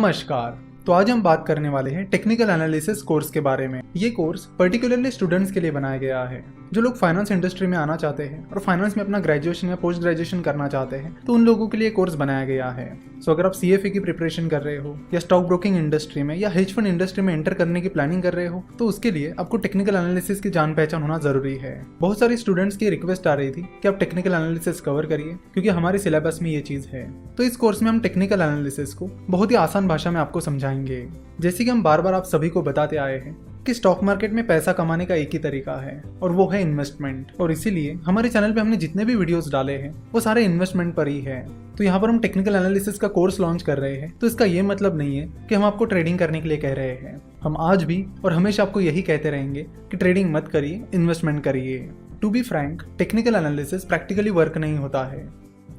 नमस्कार। तो आज हम बात करने वाले हैं टेक्निकल एनालिसिस कोर्स के बारे में। ये कोर्स पर्टिकुलरली स्टूडेंट्स के लिए बनाया गया है जो लोग फाइनेंस इंडस्ट्री में आना चाहते हैं और फाइनेंस में अपना ग्रेजुएशन या पोस्ट ग्रेजुएशन करना चाहते हैं, तो उन लोगों के लिए कोर्स बनाया गया है। सो अगर आप CFA की प्रिपरेशन कर रहे हो या स्टॉक ब्रोकिंग इंडस्ट्री में या हेज फंड इंडस्ट्री में एंटर करने की प्लानिंग कर रहे हो, तो उसके लिए आपको टेक्निकल एनालिसिस की जान पहचान होना जरूरी है। बहुत सारे स्टूडेंट्स की रिक्वेस्ट आ रही थी कि आप टेक्निकल एनालिसिस कवर करिए क्योंकि हमारे सिलेबस में ये चीज है। तो इस कोर्स में हम टेक्निकल एनालिसिस को बहुत ही आसान भाषा में आपको समझाएंगे। जैसे कि हम बार बार आप सभी को बताते आए हैं कि स्टॉक मार्केट में पैसा कमाने का एक ही तरीका है और वो है इन्वेस्टमेंट। और इसीलिए हमारे चैनल पे हमने जितने भी वीडियोस डाले हैं वो सारे इन्वेस्टमेंट पर ही है। तो यहाँ पर हम टेक्निकल एनालिसिस का कोर्स लॉन्च कर रहे हैं, तो इसका ये मतलब नहीं है कि हम आपको ट्रेडिंग करने के लिए कह रहे हैं। हम आज भी और हमेशा आपको यही कहते रहेंगे कि ट्रेडिंग मत करिए, इन्वेस्टमेंट करिए। To be frank, technical analysis practically work नहीं होता है।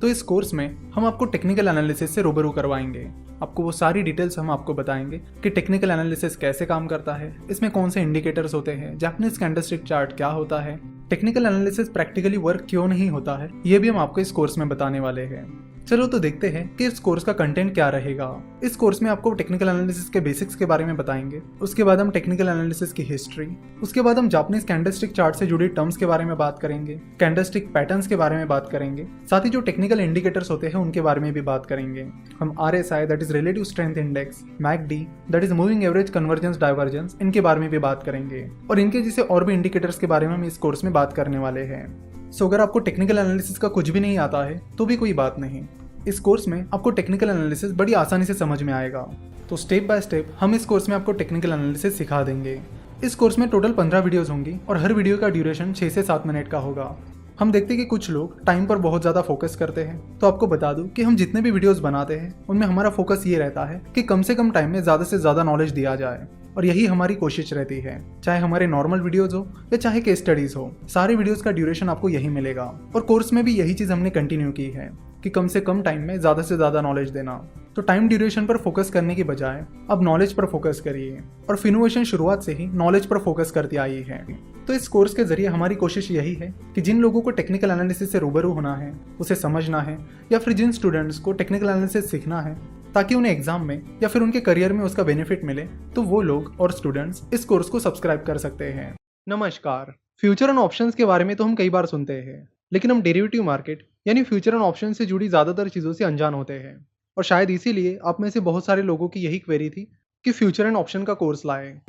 तो इस कोर्स में हम आपको टेक्निकल एनालिसिस से रूबरू करवाएंगे। आपको वो सारी डिटेल्स हम आपको बताएंगे कि टेक्निकल एनालिसिस कैसे काम करता है, इसमें कौन से इंडिकेटर्स होते हैं, जापानीज कैंडलस्टिक चार्ट क्या होता है, टेक्निकल एनालिसिस प्रैक्टिकली वर्क क्यों नहीं होता है, ये भी हम आपको इस कोर्स में बताने वाले हैं। चलो तो देखते हैं कि इस कोर्स का कंटेंट क्या रहेगा। इस कोर्स में आपको टेक्निकल एनालिसिस के बेसिक्स के बारे में बताएंगे, उसके बाद हम टेक्निकल एनालिसिस की हिस्ट्री, उसके बाद हम जापानीज कैंडलस्टिक चार्ट से जुड़ी टर्म्स के बारे में बात करेंगे, कैंडलस्टिक पैटर्न्स के बारे में बात करेंगे, साथ ही जो टेक्निकल इंडिकेटर्स होते हैं उनके बारे में भी बात करेंगे। हम RSI that is relative strength index, MACD that is moving average convergence divergence, इनके बारे में भी बात करेंगे और इनके जैसे और भी इंडिकेटर्स के बारे में हम इस कोर्स में बात करने वाले हैं। सो अगर आपको टेक्निकल एनालिसिस का कुछ भी नहीं आता है तो भी कोई बात नहीं, इस कोर्स में आपको टेक्निकल एनालिसिस बड़ी आसानी से समझ में आएगा। तो स्टेप बाय स्टेप हम इस कोर्स में आपको टेक्निकल एनालिसिस सिखा देंगे। इस कोर्स में टोटल 15 वीडियोस होंगी और हर वीडियो का ड्यूरेशन 6 से 7 मिनट का होगा। हम देखते हैं कि कुछ लोग टाइम पर बहुत ज़्यादा फोकस करते हैं, तो आपको बता दूं कि हम जितने भी वीडियोस बनाते हैं उनमें हमारा फोकस ये रहता है कि कम से कम टाइम में ज़्यादा से ज़्यादा नॉलेज दिया जाए, और यही हमारी कोशिश रहती है। चाहे हमारे नॉर्मल वीडियोस हो या चाहे केस स्टडीज हो, सारे वीडियोस का ड्यूरेशन आपको यही मिलेगा। और कोर्स में भी यही चीज़ हमने कंटिन्यू की है कि कम से कम टाइम में ज़्यादा से ज़्यादा नॉलेज देना। तो टाइम ड्यूरेशन पर फोकस करने की बजाय अब नॉलेज पर फोकस करिए, और फिनोवेशन शुरुआत से ही नॉलेज पर फोकस करती आई है। तो इस कोर्स के जरिए हमारी कोशिश यही है कि जिन लोगों को टेक्निकल एनालिसिस से रूबरू होना है, उसे समझना है, या फिर जिन स्टूडेंट्स को टेक्निकल एनालिसिस सीखना है ताकि उन्हें एग्जाम में या फिर उनके करियर में उसका बेनिफिट मिले, तो वो लोग और स्टूडेंट्स इस कोर्स को सब्सक्राइब कर सकते हैं। नमस्कार। फ्यूचर एंड ऑप्शंस के बारे में तो हम कई बार सुनते हैं, लेकिन हम डेरिवेटिव मार्केट यानी फ्यूचर एंड ऑप्शन से जुड़ी ज़्यादातर चीज़ों से अनजान होते हैं, और शायद इसीलिए आप में से बहुत सारे लोगों की यही क्वेरी थी कि फ्यूचर एंड ऑप्शन का कोर्स लाएं।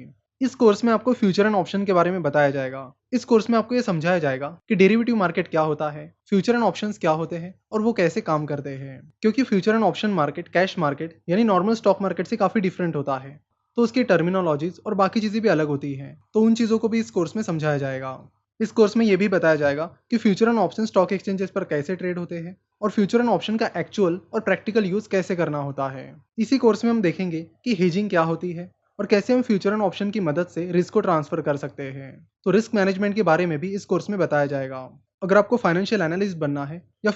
इस कोर्स में आपको फ्यूचर एंड ऑप्शन के बारे में बताया जाएगा। इस कोर्स में आपको ये समझाया जाएगा कि डेरिवेटिव मार्केट क्या होता है, फ्यूचर एंड ऑप्शंस क्या होते हैं और वो कैसे काम करते हैं। क्योंकि future and option market cash market यानी नॉर्मल स्टॉक मार्केट से काफ़ी डिफरेंट होता है, तो उसकी टर्मिनोलॉजीज और बाकी चीज़ें भी अलग होती हैं, तो उन चीज़ों को भी इस कोर्स में समझाया जाएगा। इस कोर्स में ये भी बताया जाएगा कि future and option stock exchanges पर कैसे ट्रेड होते हैं और फ्यूचर एंड ऑप्शन का एक्चुअल और प्रैक्टिकल यूज कैसे करना होता है। इसी कोर्स में हम देखेंगे कि हेजिंग क्या होती है और कैसे हम फ्यूचर एंड ऑप्शन की मदद से रिस्क को ट्रांसफर कर सकते हैं। तो रिस्क मैनेजमेंट के बारे में भी इस कोर्स में बताया जाएगा। अगर आपको फाइनेंशियल एनालिस्ट बनना है या